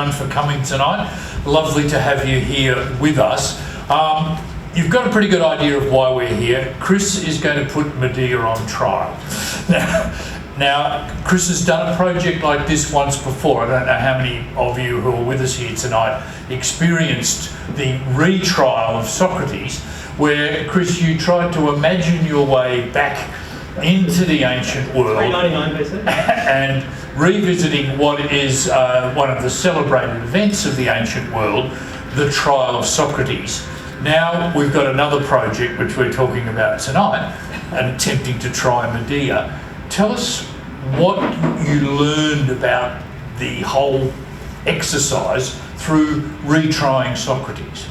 everyone for coming tonight. Lovely to have you here with us. You've got a pretty good idea of why we're here. Chris is going to put Medea on trial. Now, Chris has done a project like this once before. I don't know how many of you who are with us here tonight experienced the Retrial of Socrates, where, Chris, you tried to imagine your way back into the ancient world 399 BC. and revisiting what is one of the celebrated events of the ancient world, the Trial of Socrates. Now we've got another project which we're talking about tonight and attempting to try Medea. Tell us what you learned about the whole exercise through retrying Socrates.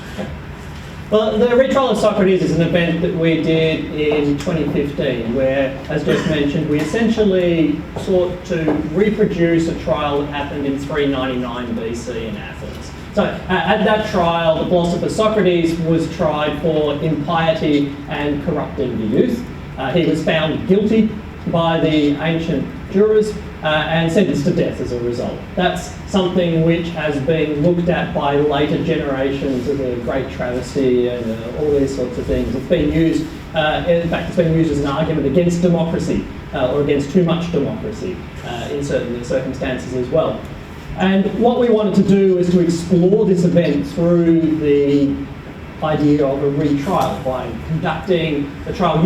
Well, the Retrial of Socrates is an event that we did in 2015 where, as just mentioned, we essentially sought to reproduce a trial that happened in 399 BC in Athens. So at that trial, the philosopher Socrates was tried for impiety and corrupting the youth. He was found guilty by the ancient jurors and sentenced to death as a result. That's something which has been looked at by later generations as a great travesty and all these sorts of things. It's been used, in fact, it's been used as an argument against democracy or against too much democracy in certain circumstances as well. And what we wanted to do is to explore this event through the idea of a retrial by conducting a trial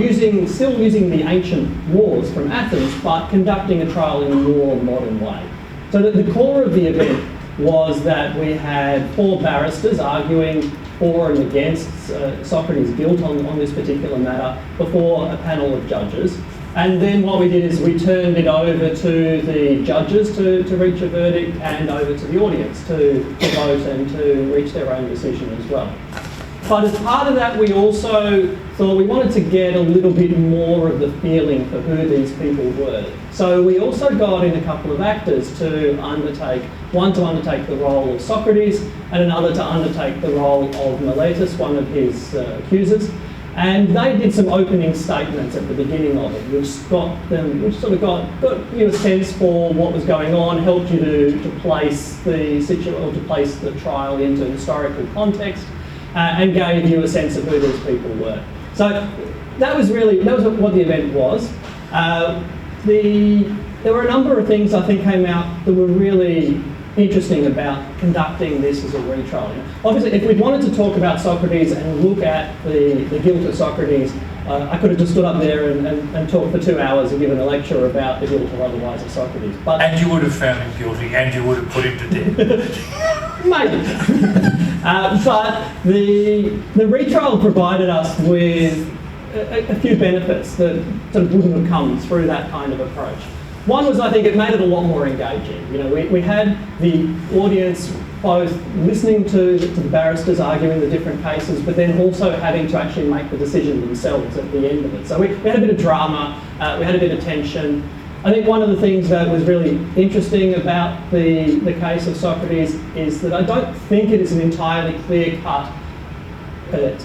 still using the ancient laws from Athens, but conducting a trial in a more modern way. So the core of the event was that we had 4 barristers arguing for and against Socrates' guilt on this particular matter before a panel of judges. And then what we did is we turned it over to the judges to reach a verdict and over to the audience to vote and to reach their own decision as well. But as part of that, we also thought we wanted to get a little bit more of the feeling for who these people were. So we also got in a couple of actors to undertake, one to undertake the role of Socrates and another to undertake the role of Miletus, one of his accusers. And they did some opening statements at the beginning of it, which sort of got you a sense for what was going on, helped you to place the trial into historical context, and gave you a sense of who these people were. So that was what the event was. There were a number of things I think came out that were really interesting about conducting this as a retrial. Obviously, if we'd wanted to talk about Socrates and look at the guilt of Socrates, I could have just stood up there and talked for 2 hours and given a lecture about the guilt or otherwise of Socrates. And you would have found him guilty and you would have put him to death. Maybe. But the retrial provided us with a few benefits that sort of wouldn't have come through that kind of approach. One was, I think, it made it a lot more engaging. You know, we had the audience both listening to the barristers arguing the different cases, but then also having to actually make the decision themselves at the end of it. So we had a bit of drama, we had a bit of tension. I think one of the things that was really interesting about the case of Socrates is that I don't think it is an entirely clear-cut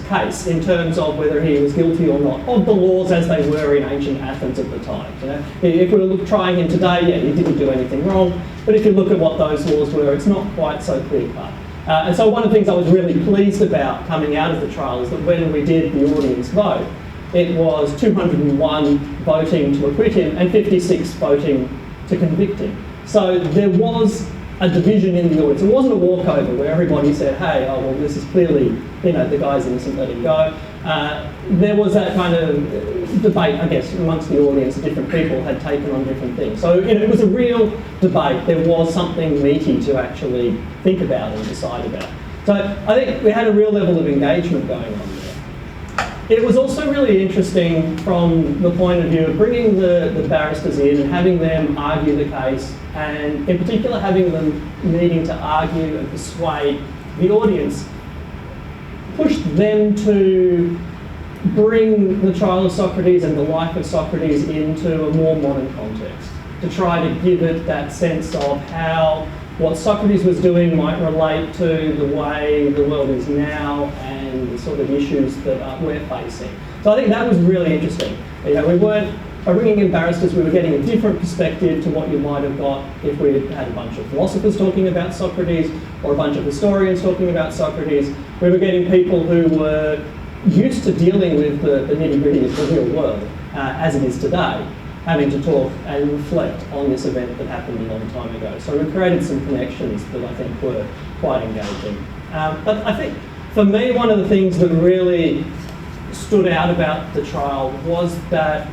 case in terms of whether he was guilty or not of the laws as they were in ancient Athens at the time. You know, if we were trying him today, yeah, he didn't do anything wrong, but if you look at what those laws were, it's not quite so clear-cut. And so one of the things I was really pleased about coming out of the trial is that when we did the audience vote, it was 201 voting to acquit him and 56 voting to convict him. So there was a division in the audience. It wasn't a walkover where everybody said, hey, oh, well, this is clearly, you know, the guy's innocent, let him go. There was that kind of debate, I guess, amongst the audience. Different people had taken on different things. So, you know, it was a real debate. There was something meaty to actually think about and decide about. So I think we had a real level of engagement going on there. It was also really interesting from the point of view of bringing the barristers in and having them argue the case, and in particular having them needing to argue and persuade the audience, pushed them to bring the trial of Socrates and the life of Socrates into a more modern context, to try to give it that sense of how what Socrates was doing might relate to the way the world is now and the sort of issues that we're facing. So I think that was really interesting. You know, we weren't by bringing in barristers, we were getting a different perspective to what you might have got if we had a bunch of philosophers talking about Socrates or a bunch of historians talking about Socrates. We were getting people who were used to dealing with the nitty-gritty of the real world as it is today, having to talk and reflect on this event that happened a long time ago. So we created some connections that I think were quite engaging. But I think for me, one of the things that really stood out about the trial was that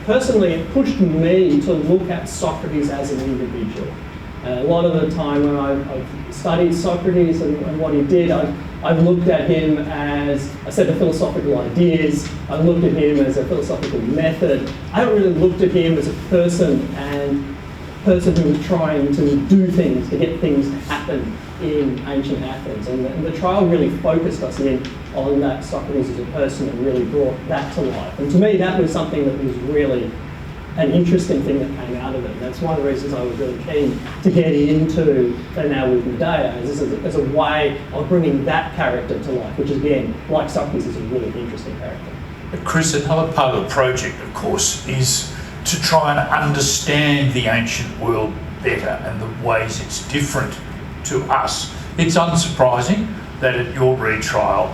personally it pushed me to look at Socrates as an individual. A lot of the time when I've studied Socrates and what he did, I've looked at him as a set of philosophical ideas. I've looked at him as a philosophical method. I haven't really looked at him as a person who was trying to do things, to get things to happen in ancient Athens. And the trial really focused us in on that Socrates as a person and really brought that to life. And to me, that was something that was really an interesting thing that came out of it. And that's one of the reasons I was really keen to get into now with Medea, as a way of bringing that character to life, which again, like Socrates, is a really interesting character. Chris, another part of the project, of course, is to try and understand the ancient world better and the ways it's different to us. It's unsurprising that at your retrial,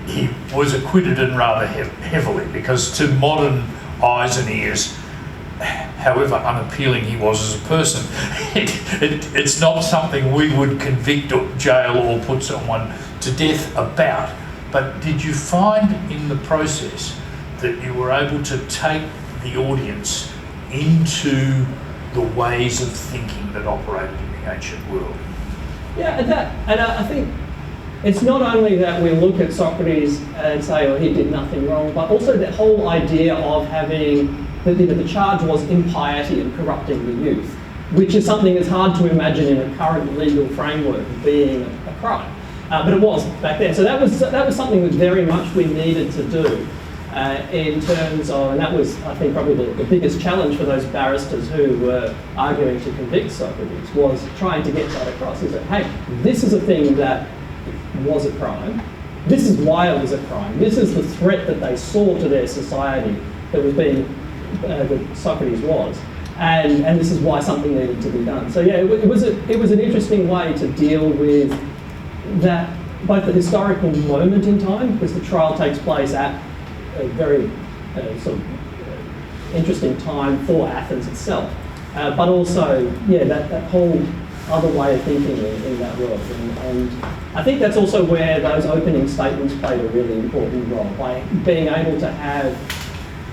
he was acquitted and rather heavily, because to modern eyes and ears, however unappealing he was as a person, it's not something we would convict or jail or put someone to death about. But did you find in the process that you were able to take the audience into the ways of thinking that operated in the ancient world? Yeah, and I think it's not only that we look at Socrates and say, oh, he did nothing wrong, but also the whole idea of having, the charge was impiety and corrupting the youth, which is something that's hard to imagine in a current legal framework being a crime. But it was back then. So that was something that very much we needed to do in terms of, and that was, I think, probably the biggest challenge for those barristers who were arguing to convict Socrates, was trying to get that across. Is that, hey, this is a thing that was a crime. This is why it was a crime. This is the threat that they saw to their society that was being, that Socrates was. And this is why something needed to be done. So yeah, it was an interesting way to deal with that, both the historical moment in time, because the trial takes place at a very sort of interesting time for Athens itself, but also, yeah, that whole other way of thinking in that world. And I think that's also where those opening statements played a really important role, by being able to have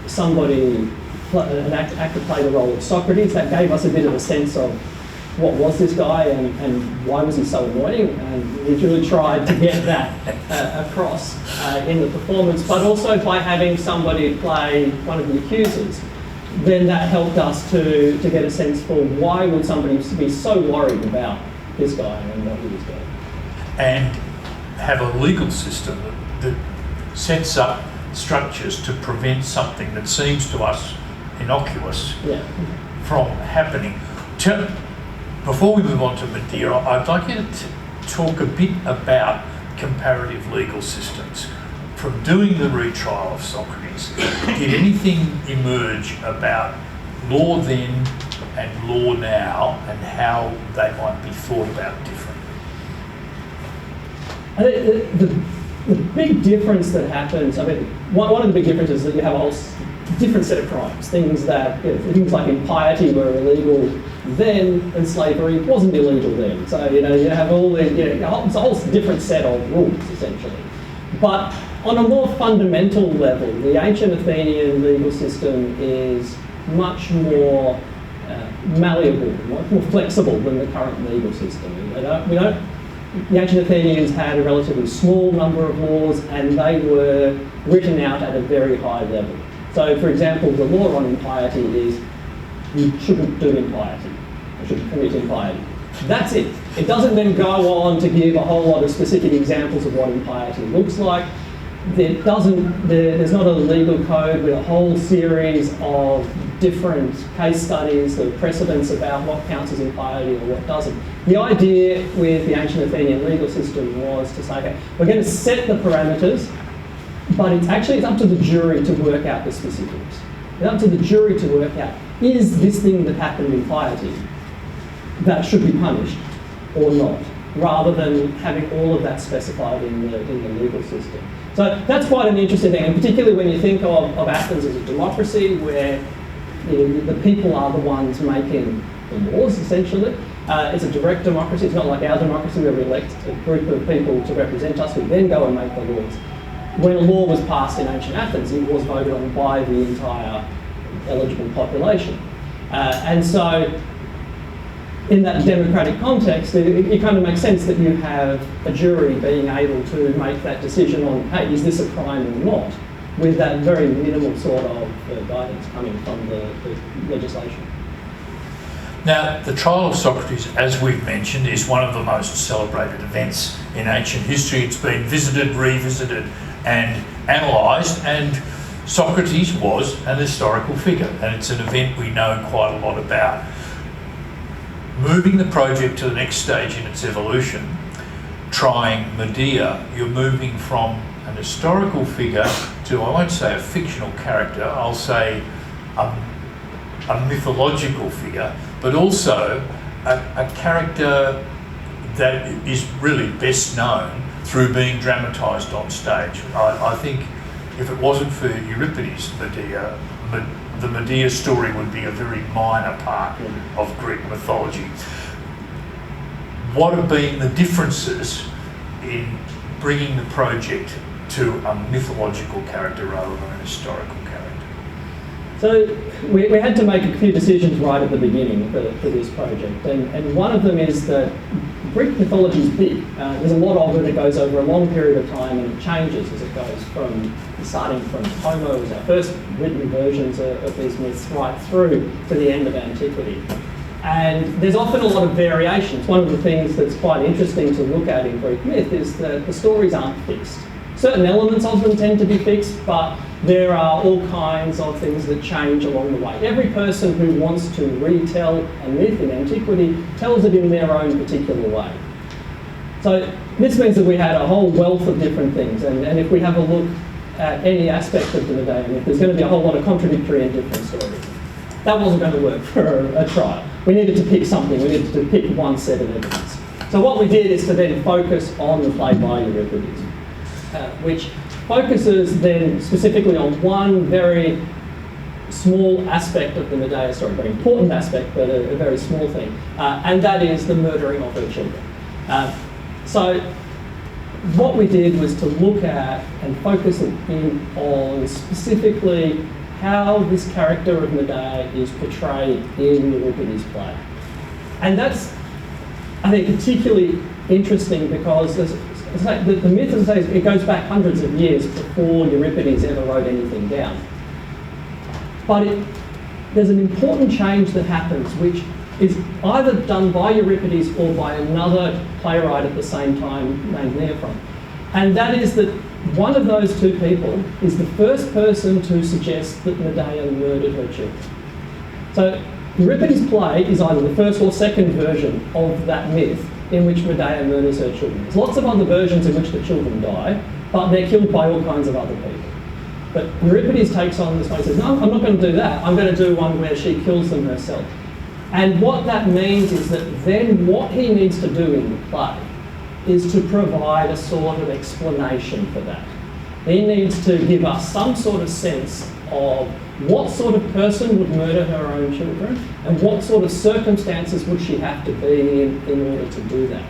somebody, an actor play the role of Socrates. That gave us a bit of a sense of what was this guy and why was he so annoying, and we really tried to get that across in the performance, but also by having somebody play one of the accusers, then that helped us to get a sense for why would somebody be so worried about this guy and what he was doing. And have a legal system that sets up structures to prevent something that seems to us innocuous from happening. Before we move on to Medea, I'd like you to talk a bit about comparative legal systems. From doing the retrial of Socrates, did anything emerge about law then and law now, and how they might be thought about differently? I think the big difference that happens, I mean, one of the big differences is that you have a whole different set of crimes. Things like impiety were illegal then, and slavery wasn't illegal then. So, you have all the, it's a whole different set of rules, essentially. But on a more fundamental level, the ancient Athenian legal system is much more malleable, much more flexible than the current legal system. The ancient Athenians had a relatively small number of laws, and they were written out at a very high level. So, for example, the law on impiety is you shouldn't do impiety, you shouldn't commit impiety. That's it. It doesn't then go on to give a whole lot of specific examples of what impiety looks like. There's not a legal code with a whole series of different case studies, the precedents about what counts as impiety or what doesn't. The idea with the ancient Athenian legal system was to say, okay, we're going to set the parameters, but it's up to the jury to work out the specifics. It's up to the jury to work out, is this thing that happened in piety that should be punished or not, rather than having all of that specified in the legal system. So that's quite an interesting thing, and particularly when you think of Athens as a democracy where the people are the ones making the laws, essentially. It's a direct democracy. It's not like our democracy where we elect a group of people to represent us who then go and make the laws. When a law was passed in ancient Athens, it was voted on by the entire eligible population. And so in that democratic context, it kind of makes sense that you have a jury being able to make that decision on, hey, is this a crime or not, with that very minimal sort of guidance coming from the legislation. Now, the trial of Socrates, as we've mentioned, is one of the most celebrated events in ancient history. It's been visited, revisited and analysed, and Socrates was an historical figure, and it's an event we know quite a lot about. Moving the project to the next stage in its evolution, trying Medea, you're moving from an historical figure to, I won't say a fictional character, I'll say a mythological figure, but also a character that is really best known through being dramatised on stage. I think if it wasn't for Euripides' Medea, the Medea story would be a very minor part of Greek mythology. What have been the differences in bringing the project to a mythological character rather than a historical character? So we had to make a few decisions right at the beginning for this project, and one of them is that Greek mythology is big. There's a lot of it. It goes over a long period of time, and it changes as it goes from starting from Homer as our first written versions of these myths right through to the end of antiquity. And there's often a lot of variations. One of the things that's quite interesting to look at in Greek myth is that the stories aren't fixed. Certain elements of them tend to be fixed, but there are all kinds of things that change along the way. Every person who wants to retell a myth in antiquity tells it in their own particular way. So this means that we had a whole wealth of different things, and if we have a look at any aspect of the Medea myth, there's going to be a whole lot of contradictory and different stories. That wasn't going to work for a trial. We needed to pick something. We needed to pick one set of evidence. So what we did is to then focus on the play by Euripides, which focuses then specifically on one very small aspect of the Medea story, a very important aspect, but a very small thing, and that is the murdering of her children. So what we did was to look at and focus in on specifically how this character of Medea is portrayed in Euripides' play. And that's, I think, particularly interesting because the myth, as I say, it goes back hundreds of years before Euripides ever wrote anything down. But there's an important change that happens, which is either done by Euripides or by another playwright at the same time named Neophron. And that is that one of those two people is the first person to suggest that Medea murdered her children. So Euripides' play is either the first or second version of that myth in which Medea murders her children. There's lots of other versions in which the children die, but they're killed by all kinds of other people. But Euripides takes on this one and says, no, I'm not going to do that. I'm going to do one where she kills them herself. And what that means is that then what he needs to do in the play is to provide a sort of explanation for that. He needs to give us some sort of sense of what sort of person would murder her own children and what sort of circumstances would she have to be in order to do that.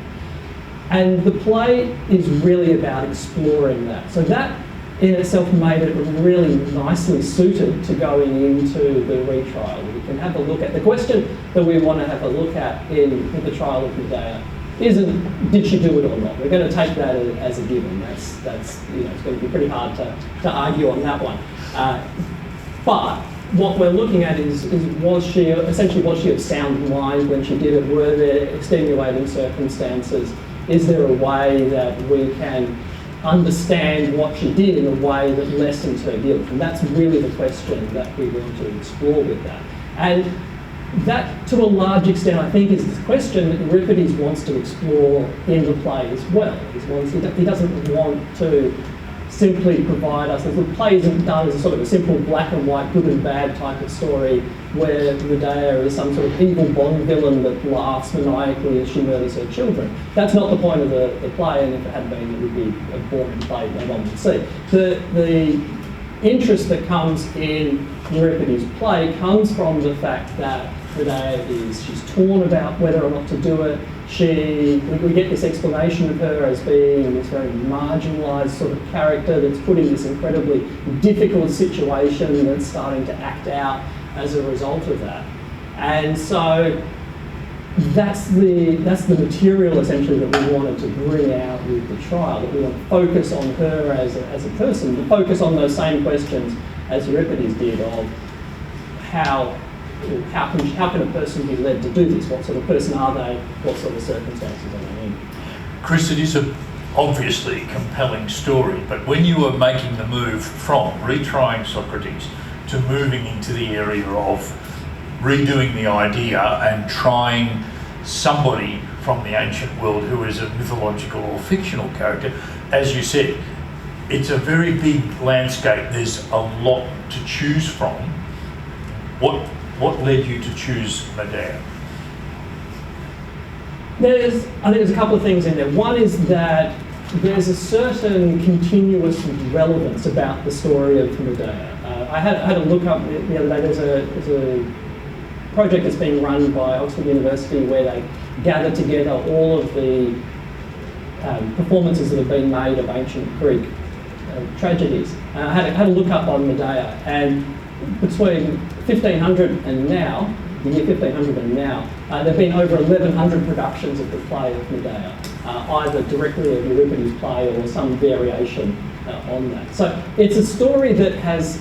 And the play is really about exploring that. So that in itself made it really nicely suited to going into the retrial. We can have a look at the question that we want to have a look at in the trial of Medea isn't did she do it or not. We're going to take that as a given. That's it's going to be pretty hard to argue on that one. But what we're looking at is was she of sound mind when she did it? Were there extenuating circumstances? Is there a way that we can understand what she did in a way that lessens her guilt? And that's really the question that we want to explore with that. And that, to a large extent, I think, is the question that Euripides wants to explore in the play as well. He doesn't want to simply provide us, the play isn't done as a sort of a simple black and white, good and bad type of story where Medea is some sort of evil Bond villain that laughs maniacally as she murders her children. That's not the point of the play, and if it had been, it would be a boring play no one would see. The interest that comes in Euripides' play comes from the fact that Medea she's torn about whether or not to do it. We get this explanation of her as being this very marginalised sort of character that's put in this incredibly difficult situation that's starting to act out as a result of that. And so that's the material essentially that we wanted to bring out with the trial, that we want to focus on her as a person, to focus on those same questions as Euripides did of how can a person be led to do this? What sort of person are they? What sort of circumstances are they in? Chris, it is obviously a compelling story, but when you were making the move from retrying Socrates to moving into the area of redoing the idea and trying somebody from the ancient world who is a mythological or fictional character, as you said, it's a very big landscape. There's a lot to choose from. What led you to choose Medea? I think there's a couple of things in there. One is that there's a certain continuous relevance about the story of Medea. I had a look up the other day. There's a project that's being run by Oxford University where they gather together all of the performances that have been made of ancient Greek tragedies. I had a look up on Medea, and between 1500 and now, the year 1500 and now, there have been over 1,100 productions of the play of Medea, either directly of Euripides' play or some variation on that. So it's a story that has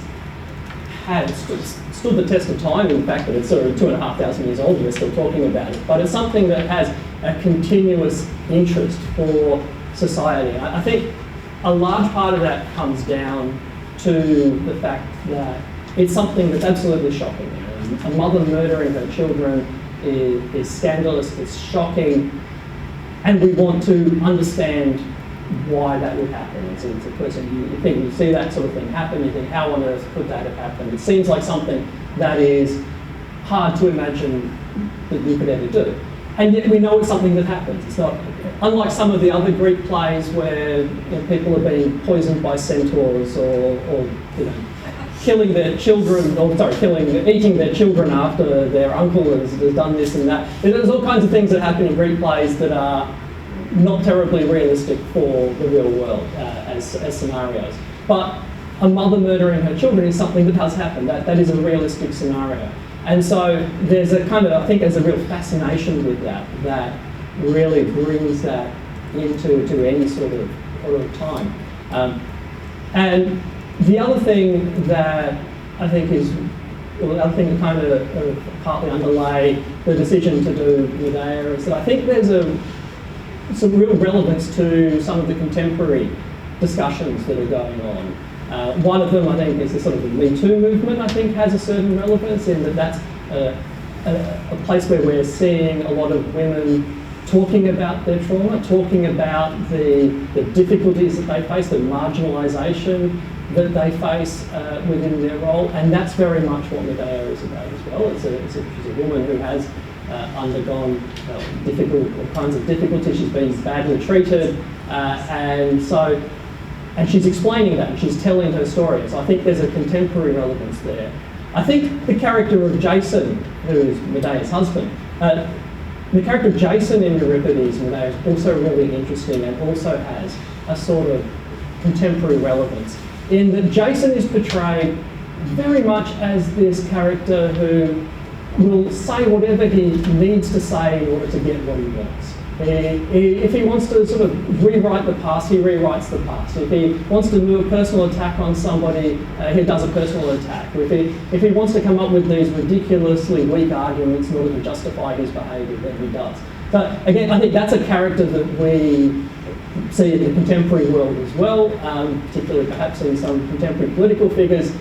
stood the test of time, in the fact that it's sort of 2,500 years old and we're still talking about it, but it's something that has a continuous interest for society. I think a large part of that comes down to the fact that it's something that's absolutely shocking. A mother murdering her children is scandalous, it's shocking, and we want to understand why that would happen. It's a person, you see that sort of thing happen, you think, how on earth could that have happened? It seems like something that is hard to imagine that you could ever do. And yet we know it's something that happens. It's not, unlike some of the other Greek plays where people are being poisoned by centaurs or killing their children, eating their children after their uncle has done this and that. There's all kinds of things that happen in Greek plays that are not terribly realistic for the real world as scenarios. But a mother murdering her children is something that does happen. That is a realistic scenario. And so there's a kind of, I think there's a real fascination with that really brings that into any sort of time. And the other thing that I think the other thing that kind of partly underlay the decision to do Medea is that I think there's some real relevance to some of the contemporary discussions that are going on. One of them, I think, is the sort of the Me Too movement, I think, has a certain relevance in that that's a place where we're seeing a lot of women talking about their trauma, talking about the difficulties that they face, the marginalisation that they face within their role, and that's very much what Medea is about as well. She's a woman who has undergone all kinds of difficulties. She's been badly treated, and she's explaining that, and she's telling her story. So I think there's a contemporary relevance there. I think the character of Jason, who is Medea's husband, the character of Jason in Euripides' Medea is also really interesting and also has a sort of contemporary relevance in that Jason is portrayed very much as this character who will say whatever he needs to say in order to get what he wants. If he wants to sort of rewrite the past, he rewrites the past. If he wants to do a personal attack on somebody, he does a personal attack. If he wants to come up with these ridiculously weak arguments in order to justify his behaviour, then he does. But again, I think that's a character that we see in the contemporary world as well, particularly perhaps in some contemporary political figures,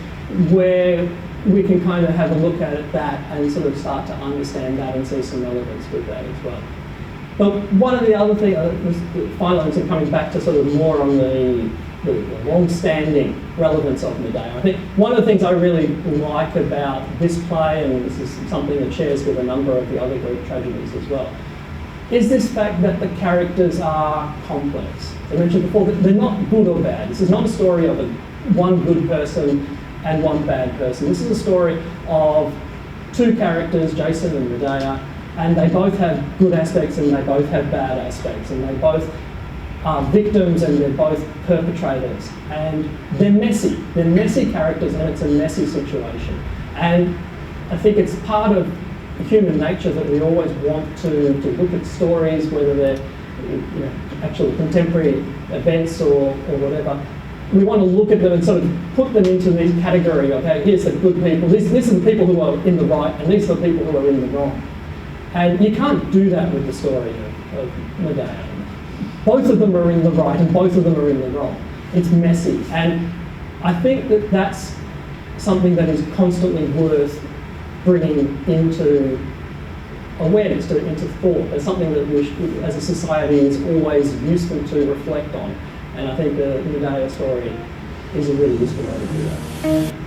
where we can kind of have a look at that and sort of start to understand that and see some relevance with that as well. But one of the other things, finally, coming back to sort of more on the the long-standing relevance of Medea. I think one of the things I really like about this play, and this is something that shares with a number of the other Greek tragedies as well, is this fact that the characters are complex. As I mentioned before, that they're not good or bad. This is not a story of one good person and one bad person. This is a story of two characters, Jason and Medea, and they both have good aspects and they both have bad aspects, and they both are victims and they're both perpetrators. And they're messy. They're messy characters, and it's a messy situation. And I think it's part of human nature that we always want to look at stories, whether they're actual contemporary events or whatever. We want to look at them and sort of put them into this category of, hey, here's the good people, these are the people who are in the right, and these are the people who are in the wrong. And you can't do that with the story of Medea. Both of them are in the right and both of them are in the wrong. It's messy. And I think that that's something that is constantly worth bringing into awareness, into thought. It's something that we, as a society, is always useful to reflect on. And I think the Medea story is a really useful way to do that.